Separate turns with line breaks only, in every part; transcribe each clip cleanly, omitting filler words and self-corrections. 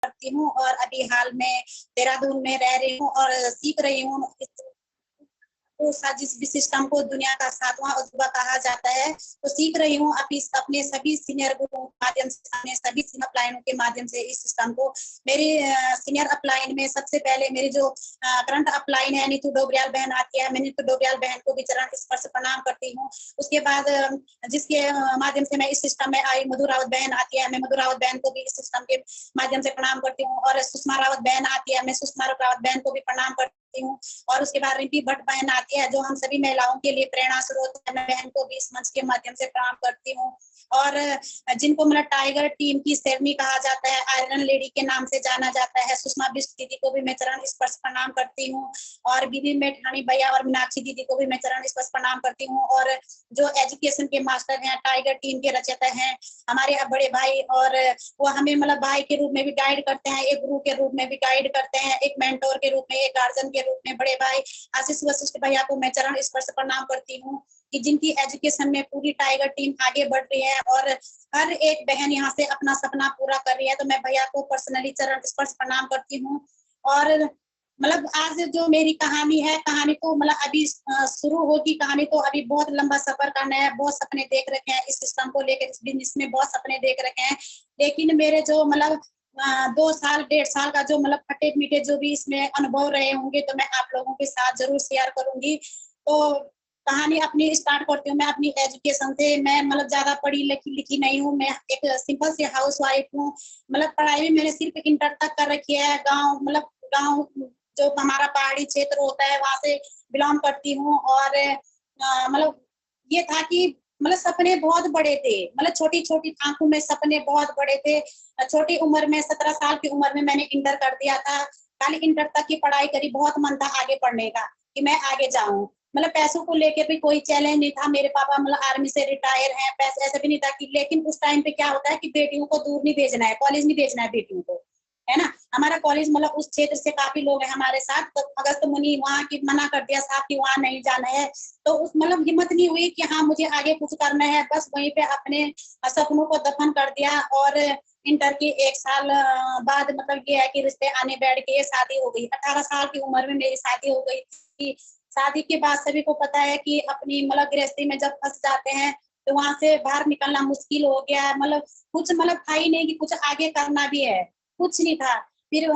करती हूँ और अभी हाल में देहरादून में रह रही हूँ और सीख रही हूँ। तो जिस भी सिस्टम को दुनिया का 7वां अजूबा कहा जाता है, तो सीख रही हूँ अभी अपने सभी सीनियर गुरुओं के माध्यम से, अपने सभी अपलाइनों के माध्यम से इस सिस्टम को। मेरी सीनियर अपलाइन में सबसे पहले मेरी जो करंट अपलाइन है नीतू डोबरियाल बहन आती है, मैं नीतू डोबरियाल बहन को भी चरण स्पर्श प्रणाम करती हूँ। उसके बाद जिसके माध्यम से मैं इस सिस्टम में आई, मधु रावत बहन आती है, मैं मधु रावत बहन को भी इस सिस्टम के माध्यम से प्रणाम करती हूँ। और सुषमा रावत बहन आती है, मैं सुषमा रावत बहन को भी प्रणाम करती हूँ। और उसके बाद रिंपी भट्ट बहन आती है, जो हम सभी महिलाओं के लिए प्रेरणा स्रोत है, मैं बहन को भी इस मंच के माध्यम से प्रणाम करती हूँ। और जिनको मतलब टाइगर टीम की शेरनी कहा जाता है, आयरन लेडी के नाम से जाना जाता है, सुषमा बिष्ट दीदी को भी मैं चरण स्पर्श प्रणाम करती हूँ। और बीबी मेठानी भैया और मीनाक्षी दीदी को भी मैं चरण स्पर्श प्रणाम करती हूँ। और जो एजुकेशन के मास्टर हैं, टाइगर टीम के रचयिता हैं हमारे बड़े भाई, और वो हमें मतलब भाई के रूप में भी गाइड करते हैं, एक गुरु के रूप में भी गाइड करते हैं, एक मेंटोर के रूप में, एक गार्जियन के रूप में बड़े भाई आशीष वशिष्ठ भैया को मैं चरण स्पर्श प्रणाम करती हूँ कि जिनकी एजुकेशन में पूरी टाइगर टीम आगे बढ़ रही है और हर एक बहन यहाँ से अपना सपना पूरा कर रही है। तो मैं भैया को पर्सनली चरण स्पर्श प्रणाम करती हूँ। और मतलब आज जो मेरी कहानी है, कहानी तो मतलब अभी शुरू होगी, कहानी तो अभी बहुत लंबा सफर करना है, बहुत सपने देख रखे हैं इस सिस्टम को लेकर, इस बिजनेस में बहुत सपने देख रखे हैं। लेकिन मेरे जो मतलब 2 साल 1.5 साल का जो मतलब खट्टे मीठे जो भी इसमें अनुभव रहे होंगे, तो मैं आप लोगों के साथ जरूर शेयर करूंगी। तो कहानी अपनी स्टार्ट करती हूँ मैं अपनी एजुकेशन से। मैं मतलब ज्यादा पढ़ी लिखी नहीं हूँ, मैं एक सिंपल सी हाउस वाइफ हूँ। मतलब पढ़ाई भी मैंने सिर्फ इंटर तक कर रखी है। गाँव मतलब गाँव जो हमारा पहाड़ी क्षेत्र होता है वहां से बिलोंग करती हूँ। और मतलब ये था कि मतलब सपने बहुत बड़े थे, मतलब छोटी छोटी आंखों में सपने बहुत बड़े थे। छोटी उम्र में 17 साल की उम्र में मैंने इंटर कर दिया था। खाली इंटर तक की पढ़ाई करी, बहुत मन था आगे पढ़ने का कि मैं आगे जाऊं। मतलब पैसों को लेकर भी कोई चैलेंज नहीं था, मेरे पापा मतलब आर्मी से रिटायर हैं, पैसे ऐसे भी नहीं था कि। लेकिन उस टाइम पे क्या होता है कि बेटियों को दूर नहीं भेजना है, कॉलेज नहीं भेजना है बेटियों को, है ना। हमारा कॉलेज मतलब उस क्षेत्र से काफी लोग हैं हमारे साथ, तो अगस्त मुनि वहाँ की मना कर दिया साहब कि वहाँ नहीं जाना है। तो उस मतलब हिम्मत नहीं हुई कि हाँ मुझे आगे कुछ करना है, बस वहीं पे अपने सपनों को दफन कर दिया। और इंटर के 1 साल बाद मतलब ये है कि रिश्ते आने बैठ के शादी हो गई। 18 साल की उम्र में मेरी शादी हो गई थी। शादी के बाद सभी को पता है कि अपनी मतलब गृहस्थी में जब फंस जाते हैं तो वहां से बाहर निकलना मुश्किल हो गया है। मतलब कुछ मतलब था ही नहीं कि कुछ आगे करना भी है, कुछ नहीं था। फिर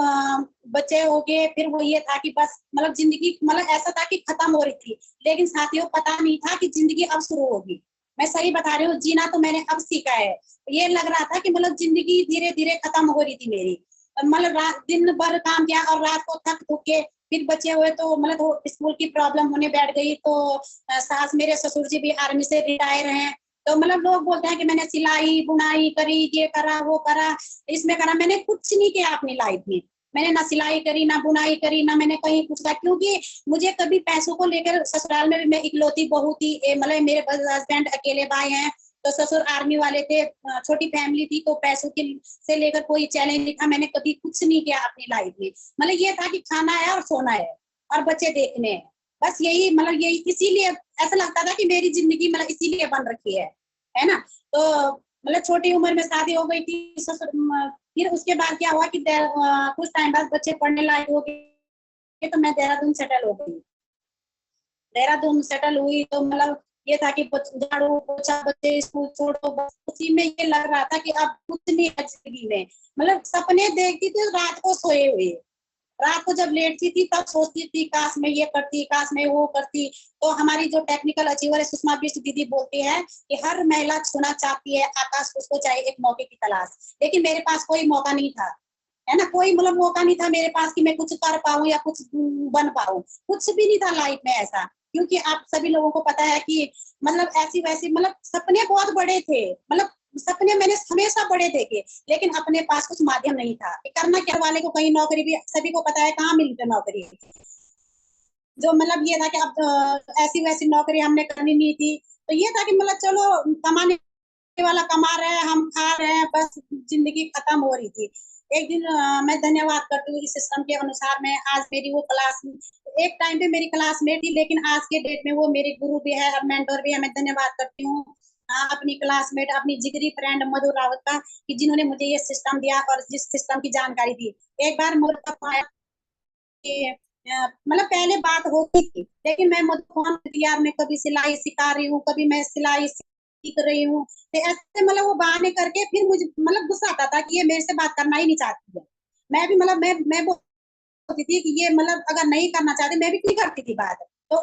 बच्चे हो गए, फिर वो ये था कि बस मतलब जिंदगी मतलब ऐसा था कि खत्म हो रही थी। लेकिन साथियों पता नहीं था कि जिंदगी अब शुरू होगी। मैं सही बता रही हूँ, जीना तो मैंने अब सीखा है। ये लग रहा था कि मतलब जिंदगी धीरे धीरे खत्म हो रही थी मेरी। मतलब रात दिन भर काम किया और रात को थक थक के फिर बचे हुए तो मतलब तो स्कूल की प्रॉब्लम होने बैठ गई। तो सास मेरे ससुर जी भी आर्मी से रिटायर हैं। तो मतलब लोग बोलते हैं कि मैंने सिलाई बुनाई करी, ये करा वो करा, इसमें करा। मैंने कुछ नहीं किया अपनी लाइफ में। मैंने ना सिलाई करी, ना बुनाई करी, ना मैंने कहीं कुछ कहा, क्योंकि मुझे कभी पैसों को लेकर, ससुराल में भी मैं इकलौती बहू थी। मतलब मेरे हस्बैंड अकेले भाई हैं, तो ससुर आर्मी वाले थे, छोटी फैमिली थी, तो पैसों के से लेकर कोई चैलेंज नहीं था। मैंने कभी कुछ नहीं किया अपनी लाइफ में। मतलब ये था कि खाना है और सोना है और बच्चे देखने हैं, बस यही मतलब यही। इसीलिए ऐसा लगता था कि मेरी जिंदगी मतलब इसीलिए बन रखी है ना। तो मतलब छोटी उम्र में शादी हो गई थी। फिर उसके बाद क्या हुआ कि कुछ टाइम बाद बच्चे पढ़ने लायक हो गए, तो मैं देहरादून सेटल हो गई। देहरादून सेटल हुई तो मतलब ये था कि झाड़ू पोछा, बच्चे स्कूल छोड़ो, बस उसी में ये लग रहा था कि अब कुछ नहीं है जिंदगी में। मतलब सपने देखती थी रात को सोए हुए। रात को जब लेटती थी तब सोचती थी काश मैं ये करती, काश मैं वो करती। तो हमारी जो टेक्निकल अचीवर है सुषमा बिष्ट दीदी बोलती है कि हर महिला छूना चाहती है आकाश, उसको चाहे एक मौके की तलाश। लेकिन मेरे पास कोई मौका नहीं था, है ना। कोई मतलब मौका नहीं था मेरे पास कि मैं कुछ कर पाऊं या कुछ बन पाऊं। कुछ भी नहीं था लाइफ में ऐसा, क्योंकि आप सभी लोगों को पता है कि मतलब ऐसी वैसी मतलब सपने बहुत बड़े थे। मतलब सपने मैंने हमेशा बड़े देखे, लेकिन अपने पास कुछ माध्यम नहीं था करना क्या। वाले को कहीं नौकरी भी सभी को पता है कहाँ मिलती नौकरी। जो मतलब ये था कि अब ऐसी वैसी नौकरी हमने करनी नहीं थी। तो ये था कि मतलब चलो कमाने वाला कमा रहे हैं, हम खा रहे हैं, बस जिंदगी खत्म हो रही थी। एक दिन मैं धन्यवाद करती हूँ इस सिस्टम के अनुसार। मैं आज मेरी वो क्लास, एक टाइम पे मेरी क्लासमेट थी, लेकिन आज के डेट में वो मेरी गुरु भी है और मेंटोर भी है। मैं धन्यवाद करती हूँ अपनी क्लासमेट, अपनी जिगरी फ्रेंड मधु रावत का, कि जिन्होंने मुझे ये सिस्टम दिया और जिस सिस्टम की जानकारी दी। एक बार मधु का आया कि मतलब पहले बात होती थी, लेकिन मैं मधु फोन यार मैं कभी सिलाई सिखा रही हूँ, कभी मैं सिलाई सीख रही हूँ, तो ऐसे मतलब वो बहाने करके फिर मुझे मतलब गुस्सा आता था कि ये मेरे से बात करना ही नहीं चाहती है। मैं भी मतलब मैं बोलती थी कि ये मतलब अगर नहीं करना चाहती, मैं भी क्यों करती थी बात। तो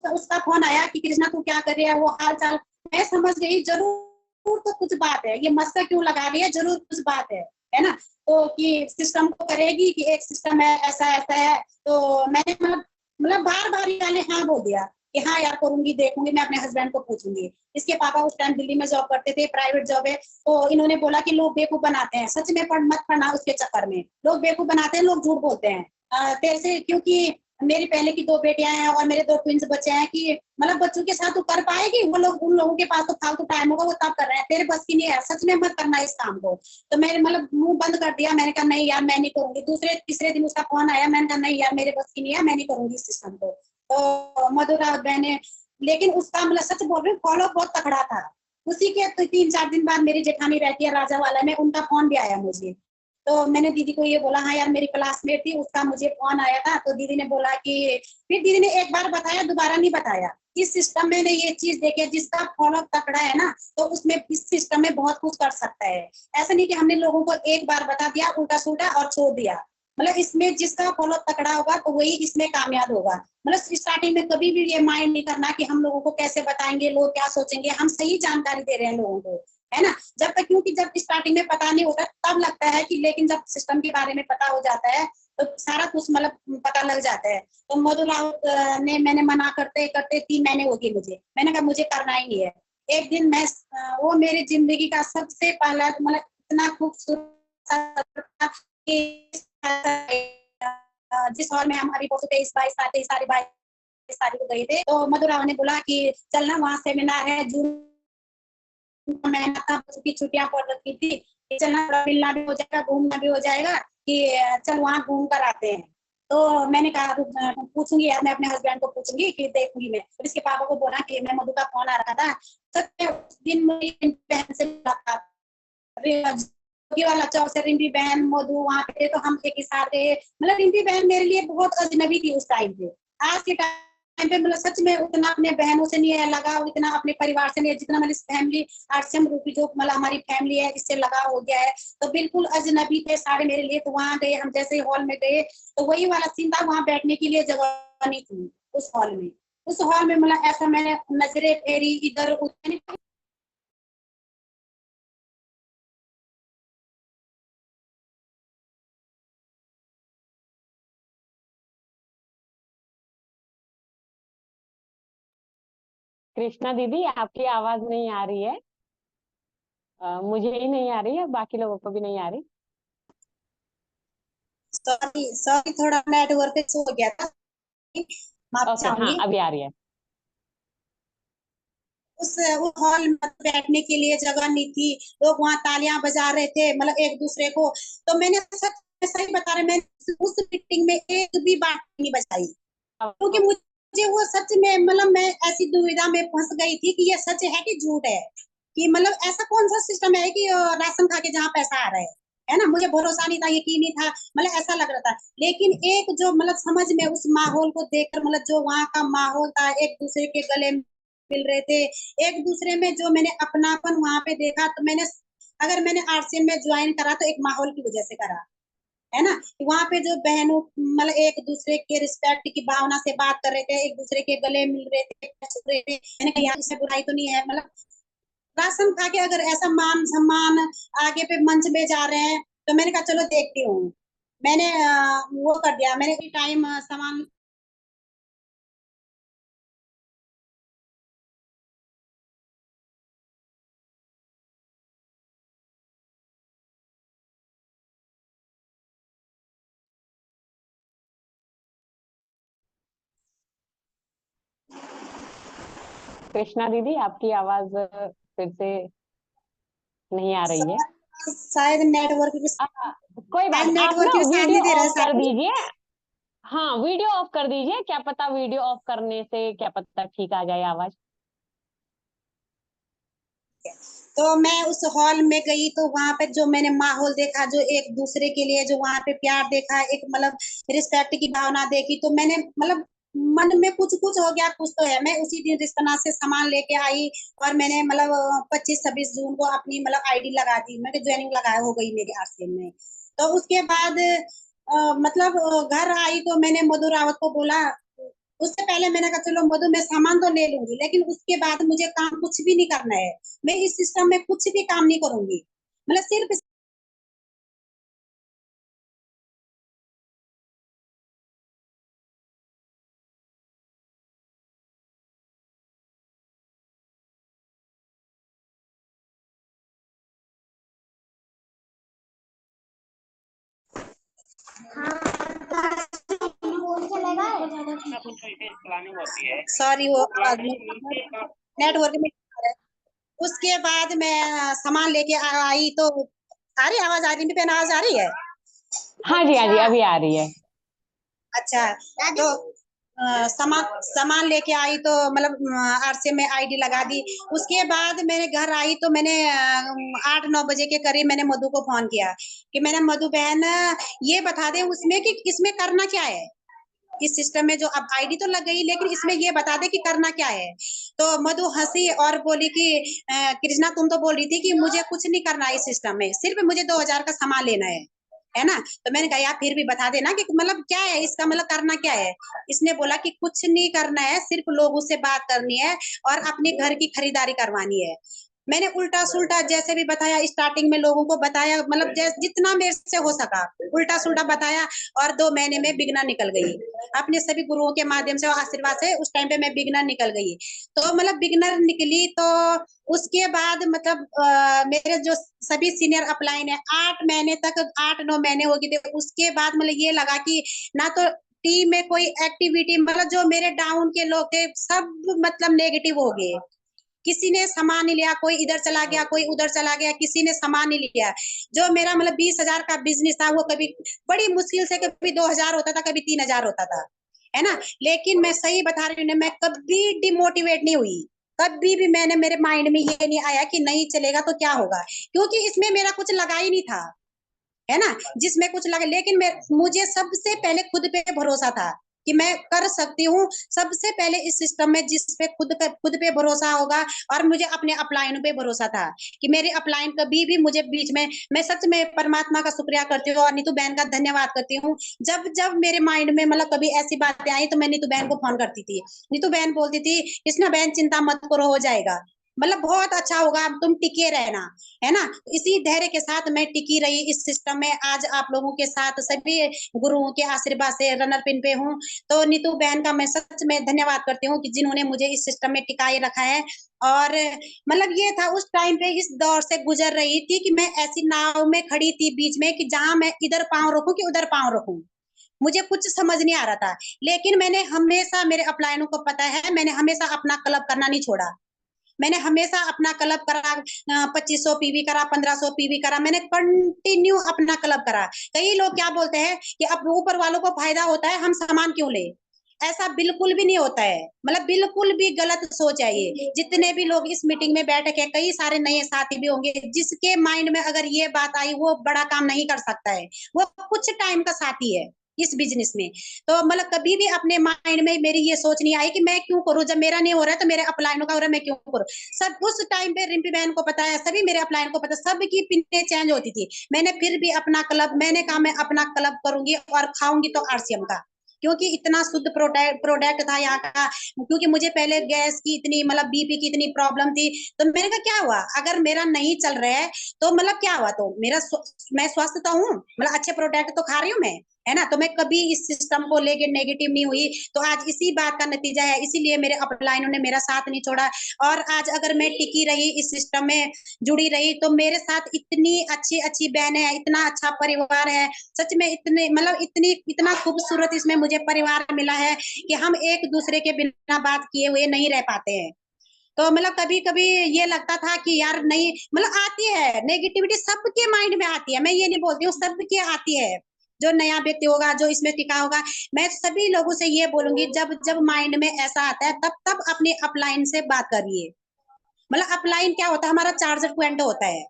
उसका फोन आया कि कृष्णा तू क्या कर रही है, वो हाल चाल। मैं समझ गई जरूर तो कुछ बात है, ये मस्का क्यों लगा रही है, जरूर कुछ बात है ना। तो कि सिस्टम को करेगी, कि एक सिस्टम है ऐसा ऐसा है। तो मैंने मतलब बार बार यानी हाँ बोल दिया कि हाँ यार करूंगी, देखूंगी, मैं अपने हस्बैंड को पूछूंगी। इसके पापा उस टाइम दिल्ली में जॉब करते थे, प्राइवेट जॉब है। तो इन्होंने बोला कि लोग बेवकूफ बनाते हैं, सच में मत पढ़ना उसके चक्कर में, लोग बेवकूफ बनाते हैं, लोग झूठ बोलते हैं। तेरे से क्योंकि मेरी पहले की दो बेटियां हैं और मेरे दो ट्विंस बच्चे हैं, कि मतलब बच्चों के साथ तू कर पाएगी, वो लोग उन लोगों के पास तो फालतू टाइम होगा, वो तब कर रहे हैं, तेरे बस की नहीं है, सच में मत करना इस काम को। तो मैंने मतलब मुंह बंद कर दिया, मैंने कहा नहीं यार मैं नहीं करूंगी। दूसरे तीसरे दिन उसका फोन आया, मैंने कहा नहीं यार मेरे बस की नहीं है, मैं नहीं करूंगी इस सिस्टम को। तो मधुरा बहने, लेकिन उसका मतलब सच बोल रही हूँ फॉलो बहुत तकड़ा था। उसी के तो 3-4 दिन बाद मेरी जेठानी रहती है राजा वाला में, उनका फोन भी आया मुझे। तो मैंने दीदी को ये बोला, हाँ यार मेरी क्लासमेट थी, उसका मुझे फोन आया था। तो दीदी ने बोला कि, फिर दीदी ने एक बार बताया, दोबारा नहीं बताया। इस सिस्टम में ये चीज देखे, जिसका फॉलो तकड़ा है ना, तो उसमें इस सिस्टम में बहुत कुछ कर सकता है। ऐसा नहीं कि हमने लोगों को एक बार बता दिया उल्टा सुल्टा और छोड़ दिया। मतलब इसमें जिसका फॉलो तकड़ा होगा तो वही इसमें कामयाब होगा। मतलब स्टार्टिंग में कभी भी ये माइंड नहीं करना कि हम लोगों को कैसे बताएंगे, लोग क्या सोचेंगे, हम सही जानकारी दे रहे हैं लोगों को, है ना। जब तक, क्योंकि जब स्टार्टिंग में पता नहीं होता तब लगता है कि, लेकिन जब सिस्टम के बारे में पता हो जाता है तो सारा कुछ मतलब पता लग जाता है। तो मधु राउत ने, मैंने मना करते करते 3 महीने हो गए मुझे, मैंने कहा मुझे करना ही नहीं है। एक दिन मैं वो मेरी जिंदगी का सबसे पहला मतलब इतना खूबसूरत जिस हॉल में हमारी 22 तारीख को गए थे, तो मधुरा ने बोला कि चलना वहाँ सेमिनार है, जून महीना था, बच्चों की छुट्टियां पड़ रखी थी, चलना, मिलना भी हो जाएगा, घूमना भी हो जाएगा, कि चल वहाँ घूम कर आते हैं। तो मैंने कहा पूछूंगी यार, मैं अपने हस्बैंड को पूछूंगी, कि देखूंगी मैं। और इसके पापा को बोला कि मैं मधु का फोन आ रहा था, सच में उस दिन मेरी बहन से मुलाकात, वाला चौक से रिम्पी बहन मधु वहाँ पे, तो हम एक ही साथ थे। मतलब रिम्पी बहन मेरे लिए बहुत अजनबी थी उस टाइम पे। आज के टाइम पे मतलब सच में उतना अपने बहनों से नहीं है लगाव, इतना अपने परिवार से नहीं है, जितना मेरी फैमिली आरसीएम रूपी जो मतलब हमारी फैमिली है इससे लगाव हो गया है। तो बिल्कुल अजनबी थे सारे मेरे लिए। तो वहाँ गए हम, जैसे हॉल में गए तो वही वाला सीन था, वहाँ बैठने के लिए जगह नहीं थी उस हॉल में। उस हॉल में मतलब ऐसा मैंने नजरे फेरी इधर उधर।
कृष्णा दीदी, आपकी आवाज नहीं आ रही है। मुझे ही नहीं आ रही है, बाकी लोगों को भी नहीं आ रही।
सॉरी सॉरी, थोड़ा नेटवर्क पे सो गया था, माफी
ओके, हाँ
चाहूंगी।
अभी आ रही है।
उस हॉल में बैठने के लिए जगह नहीं थी, लोग वहां तालियां बजा रहे थे मतलब एक दूसरे को। तो मैंने सही बता रहे, मैंने उस मीटिंग में एक भी बात नहीं बजाई, क्योंकि मुझे वो सच में मतलब मैं ऐसी दुविधा में फंस गई थी कि ये सच है कि झूठ है। कि मतलब ऐसा कौन सा सिस्टम है कि राशन खा के जहाँ पैसा आ रहा है ना। मुझे भरोसा नहीं था, यकीन नहीं था, मतलब ऐसा लग रहा था। लेकिन एक जो मतलब समझ में उस माहौल को देखकर, मतलब जो वहाँ का माहौल था, एक दूसरे के गले मिल रहे थे, एक दूसरे में जो मैंने अपनापन वहां पे देखा। तो मैंने, अगर मैंने आरसीएम में ज्वाइन करा तो एक माहौल की वजह से करा, है ना। वहाँ पे जो बहनों मतलब एक दूसरे के रिस्पेक्ट की भावना से बात कर रहे थे, एक दूसरे के गले मिल रहे थे, छू रहे थे। मैंने कहा यार इसमें बुराई तो नहीं है, मतलब राशन खा के अगर ऐसा मान सम्मान आगे पे मंच में जा रहे हैं, तो मैंने कहा चलो देखती हूँ। मैंने वो कर दिया, मैंने टाइम सामान।
कृष्णा दीदी, आपकी आवाज फिर से नहीं आ रही है।
शायद नेटवर्क की,
आ, कोई बात
शायद
नहीं, आप
नेटवर्क
ना
की साथ
वीडियो
नहीं दे रहा
ऑफ कर
साथी।
दीजिए। हाँ, वीडियो ऑफ कर दीजिए, क्या पता वीडियो ऑफ करने से क्या पता ठीक आ जाए आवाज।
तो मैं उस हॉल में गई तो वहां पे जो मैंने माहौल देखा, जो एक दूसरे के लिए जो वहां पे प्यार देखा, एक मतलब रिस्पेक्ट की भावना देखी, तो मैंने मतलब मन में कुछ कुछ हो गया, कुछ तो है। मैं उसी दिन रिश्तना से सामान लेके आई और मैंने मतलब 25-26 जून को अपनी मतलब आईडी लगा दी, मैं ज्वाइनिंग लगाया हो गई मेरे आरसीएम में। तो उसके बाद मतलब घर आई तो मैंने मधु रावत को बोला। उससे पहले मैंने कहा चलो मधु मैं सामान तो ले लूंगी, लेकिन उसके बाद मुझे काम कुछ भी नहीं करना है। मैं इस सिस्टम में कुछ भी काम नहीं करूंगी, मतलब सिर्फ सॉरी वो नेटवर्क में। उसके बाद मैं सामान लेके आई तो सारी आवाज आ रही है, पहले आवाज आ रही है।
हाँ जी, हाँ जी, अभी आ रही है।
अच्छा, तो सामान सामान लेके आई तो मतलब आरसे में आईडी लगा दी। उसके बाद मैंने घर आई तो मैंने 8-9 बजे के करीब मैंने मधु को फोन किया कि मैंने मधु बहन ये बता दे उसमें कि इसमें करना क्या है, इस सिस्टम में जो अब आईडी तो लग गई, लेकिन इसमें ये बता दे कि करना क्या है। तो मधु हंसी और बोली कि कृष्णा तुम तो बोल रही थी कि मुझे कुछ नहीं करना है इस सिस्टम में, सिर्फ मुझे 2,000 का सामान लेना है ना। तो मैंने कहा यार फिर भी बता देना कि मतलब क्या है इसका, मतलब करना क्या है। इसने बोला कि कुछ नहीं करना है, सिर्फ लोगों से बात करनी है और अपने घर की खरीदारी करवानी है। मैंने उल्टा सुल्टा जैसे भी बताया, स्टार्टिंग में लोगों को बताया, मतलब जितना मेरे से हो सका उल्टा सुल्टा बताया। और 2 महीने में बिगनर निकल गई अपने सभी गुरुओं के माध्यम से और आशीर्वाद से। उस टाइम पे मैं बिगनर निकल गई, तो मतलब बिगनर निकली तो उसके बाद मतलब मेरे जो सभी सीनियर अपलाइन है 8 महीने तक, 8-9 महीने हो गए थे। उसके बाद मतलब ये लगा कि ना तो टीम में कोई एक्टिविटी, मतलब जो मेरे डाउन के लोग थे सब मतलब नेगेटिव हो गए। किसी ने सामान नहीं लिया, कोई इधर चला गया, कोई उधर चला गया, किसी ने सामान नहीं लिया। जो मेरा मतलब 20,000 का बिजनेस था वो कभी बड़ी मुश्किल से कभी 2,000 होता था, कभी 3,000 होता था, है ना। लेकिन मैं सही बता रही हूँ, मैं कभी डिमोटिवेट नहीं हुई। कभी भी मैंने मेरे माइंड में ये नहीं आया कि नहीं चलेगा तो क्या होगा, क्योंकि इसमें मेरा कुछ लगा ही नहीं था, है ना। जिसमें कुछ लगे, लेकिन मुझे सबसे पहले खुद पे भरोसा था कि मैं कर सकती हूँ। सबसे पहले इस सिस्टम में जिस पे खुद पे भरोसा होगा, और मुझे अपने अपलाइन पे भरोसा था कि मेरे अपलाइन कभी भी मुझे बीच में, मैं सच में परमात्मा का शुक्रिया करती हूँ और नीतू बहन का धन्यवाद करती हूँ। जब जब मेरे माइंड में मतलब कभी ऐसी बातें आई तो मैं नीतू बहन को फोन करती थी। नीतू बहन बोलती थी कृष्णा बहन चिंता मत करो, हो जाएगा, मतलब बहुत अच्छा होगा, तुम टिके रहना, है ना। इसी धैर्य के साथ मैं टिकी रही इस सिस्टम में। आज आप लोगों के साथ सभी गुरुओं के आशीर्वाद से रनर पिन पे हूँ। तो नीतू बहन का मैं सच में धन्यवाद करती हूँ कि जिन्होंने मुझे इस सिस्टम में टिकाए रखा है। और मतलब ये था उस टाइम पे इस दौर से गुजर रही थी कि मैं ऐसी नाव में खड़ी थी बीच में कि जहां मैं इधर पांव रखूं कि उधर पांव रखूं, मुझे कुछ समझ नहीं आ रहा था। लेकिन मैंने हमेशा, मेरे अपलायनों को पता है, मैंने हमेशा अपना क्लब करना नहीं छोड़ा। मैंने हमेशा अपना क्लब करा, 2500 पीवी करा, 1500 पीवी करा, मैंने कंटिन्यू अपना क्लब करा। कई लोग क्या बोलते हैं कि अब ऊपर वालों को फायदा होता है, हम सामान क्यों ले। ऐसा बिल्कुल भी नहीं होता है, मतलब बिल्कुल भी गलत सोच है ये। जितने भी लोग इस मीटिंग में बैठे हैं, कई सारे नए साथी भी होंगे, जिसके माइंड में अगर ये बात आई वो बड़ा काम नहीं कर सकता है, वो कुछ टाइम का साथी है इस बिजनेस में। तो मतलब कभी भी अपने माइंड में मेरी ये सोच नहीं आई कि मैं क्यों करूं, जब मेरा नहीं हो रहा है तो मेरे अपलाइनों का हो रहा है, मैं क्यों करूं। सब उस टाइम पे रिम्पी बहन को पता है, सभी मेरे अपलाइन को पता है, सबकी पिने चेंज होती थी। मैंने फिर भी अपना क्लब, मैंने कहा मैं अपना क्लब करूंगी और खाऊंगी तो आरसीएम का, क्योंकि इतना शुद्ध प्रोडक्ट था यहाँ का। क्योंकि मुझे पहले गैस की इतनी, मतलब बीपी की इतनी प्रॉब्लम थी। तो मैंने कहा क्या हुआ अगर मेरा नहीं चल रहा है, तो मतलब क्या हुआ, तो मेरा मैं स्वस्थ तो हूँ, मतलब अच्छे प्रोडक्ट तो खा रही हूँ मैं, है ना। तो मैं कभी इस सिस्टम को लेके नेगेटिव नहीं हुई। तो आज इसी बात का नतीजा है, इसीलिए मेरे अपलाइनों ने मेरा साथ नहीं छोड़ा। और आज अगर मैं टिकी रही इस सिस्टम में, जुड़ी रही, तो मेरे साथ इतनी अच्छी अच्छी बहनें हैं, इतना अच्छा परिवार है। सच में इतने मतलब इतना खूबसूरत इसमें मुझे परिवार मिला है कि हम एक दूसरे के बिना बात किए हुए नहीं रह पाते हैं। तो मतलब कभी कभी ये लगता था कि यार नहीं, मतलब आती है नेगेटिविटी, सबके माइंड में आती है, मैं ये नहीं बोलती हूँ, सबके आती है। जो नया व्यक्ति होगा, जो इसमें टिका होगा, मैं सभी लोगों से ये बोलूंगी, जब जब माइंड में ऐसा आता है तब तब अपने अपलाइन से बात करिए। मतलब अपलाइन क्या होता है, हमारा चार्जर पॉइंट होता है।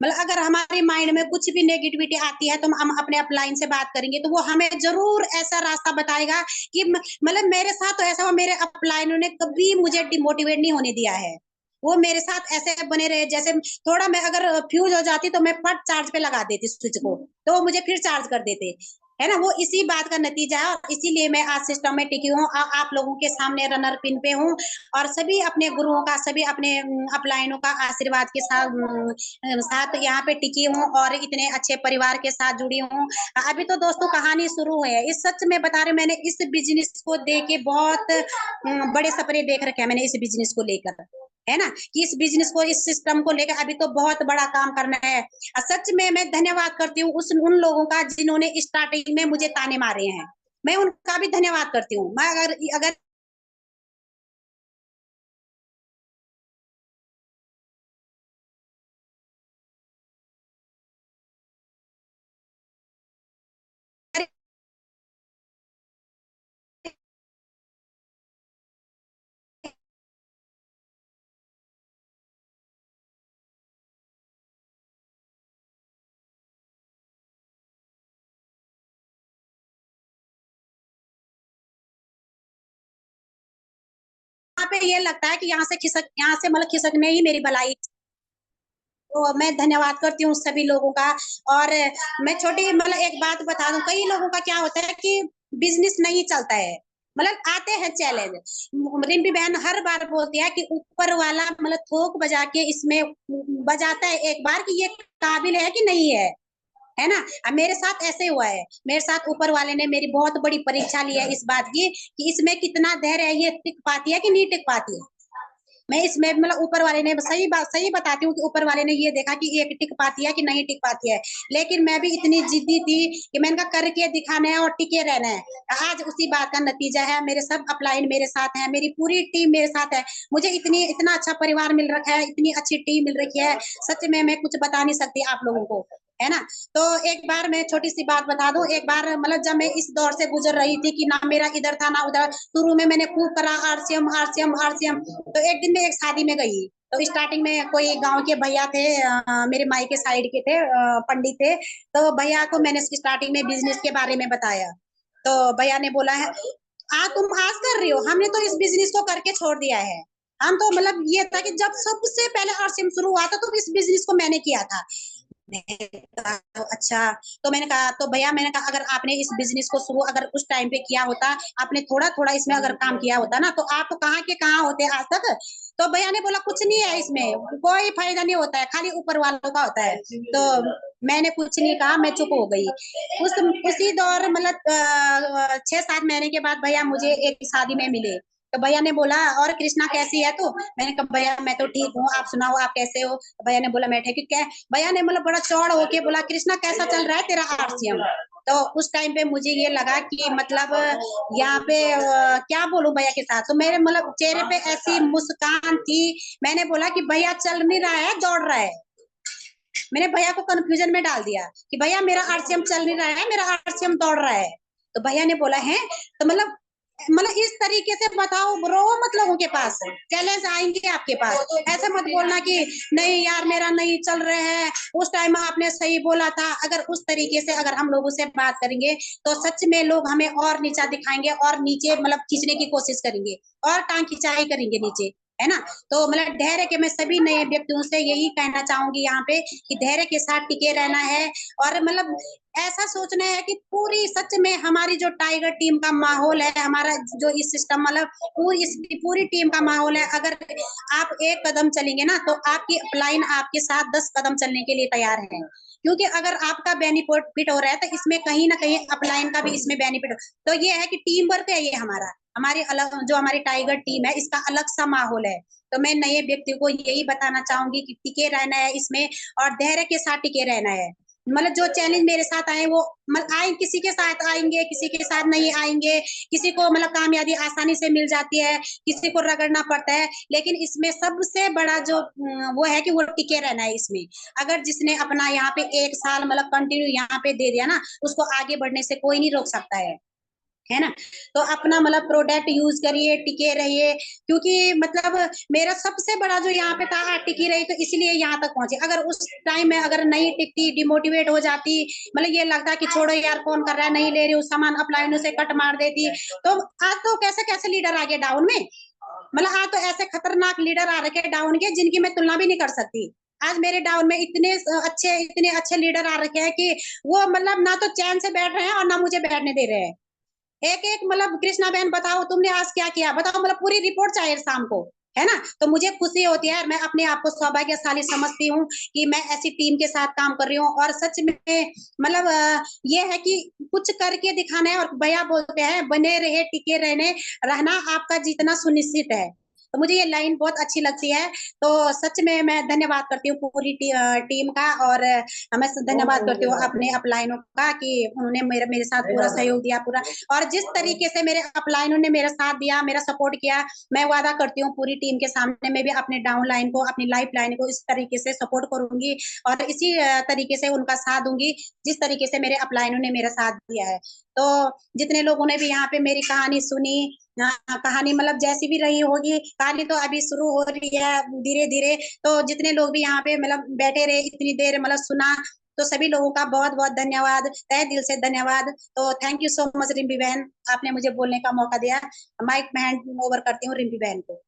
मतलब अगर हमारे माइंड में कुछ भी नेगेटिविटी आती है तो हम अपने अपलाइन से बात करेंगे तो वो हमें जरूर ऐसा रास्ता बताएगा कि मतलब मेरे साथ तो ऐसा हुआ, मेरे अपलाइनों ने कभी मुझे डिमोटिवेट नहीं होने दिया है। वो मेरे साथ ऐसे बने रहे, जैसे थोड़ा मैं अगर फ्यूज हो जाती तो मैं फट चार्ज पे लगा देती स्विच को, तो वो मुझे फिर चार्ज कर देते, है ना। वो इसी बात का नतीजा है और इसीलिए मैं आज सिस्टम में टिकी हूँ, आप लोगों के सामने रनर पिन पे हूँ और सभी अपने गुरुओं का, सभी अपने अपलाइनों का आशीर्वाद के साथ यहाँ पे टिकी हूँ और इतने अच्छे परिवार के साथ जुड़ी हूँ। अभी तो दोस्तों कहानी शुरू हुई है, इस सच में बता रही हूँ, मैंने इस बिजनेस को देख के बहुत बड़े सपने देख रखे हैं मैंने इस बिजनेस को लेकर, है ना, कि इस बिजनेस को, इस सिस्टम को लेकर अभी तो बहुत बड़ा काम करना है। सच में मैं धन्यवाद करती हूँ उस उन लोगों का जिन्होंने स्टार्टिंग में मुझे ताने मारे हैं, मैं उनका भी धन्यवाद करती हूँ। मैं अगर अगर यहाँ पे ये लगता है कि यहाँ से मतलब खिसकने ही मेरी भलाई, तो मैं धन्यवाद करती हूँ सभी लोगों का। और मैं छोटी मतलब एक बात बता दूं, कई लोगों का क्या होता है कि बिजनेस नहीं चलता है, मतलब आते हैं चैलेंज, रिम्पी बहन हर बार बोलती है कि ऊपर वाला मतलब थोक बजा के इसमें बजाता है एक बार कि ये काबिल है कि नहीं है ना। अब मेरे साथ ऐसे हुआ है, मेरे साथ ऊपर वाले ने मेरी बहुत बड़ी परीक्षा ली है इस बात की कि इसमें कितना धैर्य है, ये टिक पाती है कि नहीं टिक पाती है। मैं इसमें मतलब ऊपर वाले ने सही बताती हूँ कि ऊपर वाले ने ये देखा कि ये टिक पाती है कि नहीं टिक पाती है, लेकिन मैं भी इतनी जिद्दी थी कि मैंने कहा करके दिखाना है और टिके रहना है। आज उसी बात का नतीजा है, मेरे सब अपलाइन मेरे साथ हैं, मेरी पूरी टीम मेरे साथ है, मुझे इतना अच्छा परिवार मिल रखा है, इतनी अच्छी टीम मिल रखी है, सच में मैं कुछ बता नहीं सकती आप लोगों को, है ना। तो एक बार मैं छोटी सी बात बता दूं, एक बार मतलब जब मैं इस दौर से गुजर रही थी कि ना मेरा इधर था ना उधर, शुरू में मैंने खूब करा आरसीएम आरसीएम आरसीएम, तो एक दिन मैं एक शादी में गई, तो स्टार्टिंग में कोई गांव के भैया थे, मेरे माई के साइड के थे, पंडित थे, तो भैया को मैंने स्टार्टिंग में बिजनेस के बारे में बताया, तो भैया ने बोला है तुम आज कर रही हो, हमने तो इस बिजनेस को करके छोड़ दिया है। हम तो मतलब ये था कि जब सबसे पहले आरसीएम शुरू हुआ था तो इस बिजनेस को मैंने किया था। मैंने कहा अच्छा, तो मैंने कहा तो भैया, मैंने कहा अगर आपने इस बिजनेस को शुरू अगर उस टाइम पे किया होता, आपने थोड़ा थोड़ा इसमें अगर काम किया होता ना, तो आप कहाँ के कहाँ होते आज तक। तो भैया ने बोला कुछ नहीं है इसमें, कोई फायदा नहीं होता है, खाली ऊपर वालों का होता है। तो मैंने कुछ नहीं कहा, मैं चुप हो गई। उसी दौर मतलब 6-7 महीने के बाद भैया मुझे एक शादी में मिले, तो भैया ने बोला और कृष्णा कैसी है तू, मैंने कहा भैया मैं तो ठीक हूँ, आप सुनाओ आप कैसे हो। तो भैया ने बोला मैं ठीक हूँ। भैया ने मतलब बड़ा चौड़ होके बोला कृष्णा कैसा चल रहा है तेरा आरसीएम। तो उस टाइम पे मुझे ये लगा कि मतलब यहाँ पे क्या बोलूं भैया के साथ, तो मेरे मतलब चेहरे पे ऐसी मुस्कान थी। मैंने बोला कि भैया चल नहीं रहा है, दौड़ रहा है। मैंने भैया को कंफ्यूजन में डाल दिया कि भैया मेरा आरसीएम चल नहीं रहा है, मेरा आरसीएम दौड़ रहा है। तो भैया ने बोला है, तो मतलब इस तरीके से बताओ ब्रो, मत लोगों के पास चैलेंज आएंगे आपके पास, ऐसे मत बोलना कि नहीं यार मेरा नहीं चल रहे हैं, उस टाइम आपने सही बोला था। अगर उस तरीके से अगर हम लोगों से बात करेंगे तो सच में लोग हमें और नीचा दिखाएंगे और नीचे मतलब खींचने की कोशिश करेंगे और टांग खिंचाई करेंगे नीचे, है ना। तो मतलब धैर्य के मैं सभी नए व्यक्तियों से यही कहना चाहूंगी यहाँ पे कि धैर्य के साथ टिके रहना है और मतलब ऐसा सोचना है कि पूरी सच में हमारी जो टाइगर टीम का माहौल है, हमारा जो इस सिस्टम मतलब पूरी टीम का माहौल है। अगर आप एक कदम चलेंगे ना तो आपकी अपलाइन आपके साथ 10 कदम चलने के लिए तैयार है, क्योंकि अगर आपका बेनिफिट हो रहा है तो इसमें कहीं ना कहीं अपलाइन का भी इसमें बेनिफिट। तो ये है कि टीम वर्क है, ये हमारी अलग जो हमारी टाइगर टीम है इसका अलग सा माहौल है। तो मैं नए व्यक्ति को यही बताना चाहूंगी कि टिके रहना है इसमें और धैर्य के साथ टिके रहना है। मतलब जो चैलेंज मेरे साथ आए वो मतलब आए, किसी के साथ आएंगे किसी के साथ नहीं आएंगे, किसी को मतलब कामयाबी आसानी से मिल जाती है, किसी को रगड़ना पड़ता है, लेकिन इसमें सबसे बड़ा जो वो है कि वो टिके रहना है इसमें। अगर जिसने अपना यहाँ पे 1 साल मतलब कंटिन्यू यहाँ पे दे दिया ना, उसको आगे बढ़ने से कोई नहीं रोक सकता है। है ना। तो अपना मतलब प्रोडक्ट यूज करिए, टिके रहिए, क्योंकि मतलब मेरा सबसे बड़ा जो यहाँ पे था, टिकी रही तो इसलिए यहाँ तक पहुंची। अगर उस टाइम में अगर नहीं टिकती, डिमोटिवेट हो जाती, मतलब ये लगता कि छोड़ो यार कौन कर रहा है, नहीं ले रही हूँ सामान, अपलाइनों से कट मार देती, तो आज तो कैसे कैसे लीडर आ गए डाउन में। मतलब आज तो ऐसे खतरनाक लीडर आ रखे डाउन के जिनकी मैं तुलना भी नहीं कर सकती। आज मेरे डाउन में इतने अच्छे लीडर आ रखे हैं कि वो मतलब ना तो चैन से बैठ रहे हैं और ना मुझे बैठने दे रहे हैं। एक एक मतलब कृष्णा बहन बताओ तुमने आज क्या किया, बताओ, मतलब पूरी रिपोर्ट चाहिए शाम को, है ना। तो मुझे खुशी होती है, मैं अपने आप को सौभाग्यशाली समझती हूँ कि मैं ऐसी टीम के साथ काम कर रही हूँ। और सच में मतलब ये है कि कुछ करके दिखाना है। और भैया बोलते हैं बने रहे टिके रहने रहना आपका जीतना सुनिश्चित है। तो मुझे ये लाइन बहुत अच्छी लगती है। तो सच में मैं धन्यवाद करती हूँ पूरी टीम का। और मैं धन्यवाद करती हूँ अपने अपलाइनों का कि उन्होंने मेरे साथ पूरा सहयोग दिया पूरा। और जिस तरीके से मेरे अपलाइनों ने मेरा साथ दिया, मेरा सपोर्ट किया, मैं वादा करती हूँ पूरी टीम के सामने मैं भी अपने डाउन लाइन को, अपनी लाइफ लाइन को इस तरीके से सपोर्ट करूंगी और इसी तरीके से उनका साथ दूंगी जिस तरीके से मेरे अपलाइनों ने मेरा साथ दिया है। तो जितने लोगों ने भी यहाँ पे मेरी कहानी सुनी, कहानी मतलब जैसी भी रही होगी, कहानी तो अभी शुरू हो रही है धीरे धीरे। तो जितने लोग भी यहाँ पे मतलब बैठे रहे इतनी देर मतलब सुना, तो सभी लोगों का बहुत बहुत धन्यवाद, तहे दिल से धन्यवाद। तो thank you so much Rimpy बहन, आपने मुझे बोलने का मौका दिया। माइक मैं हैंड ओवर करती हूँ रिम्पी बहन को।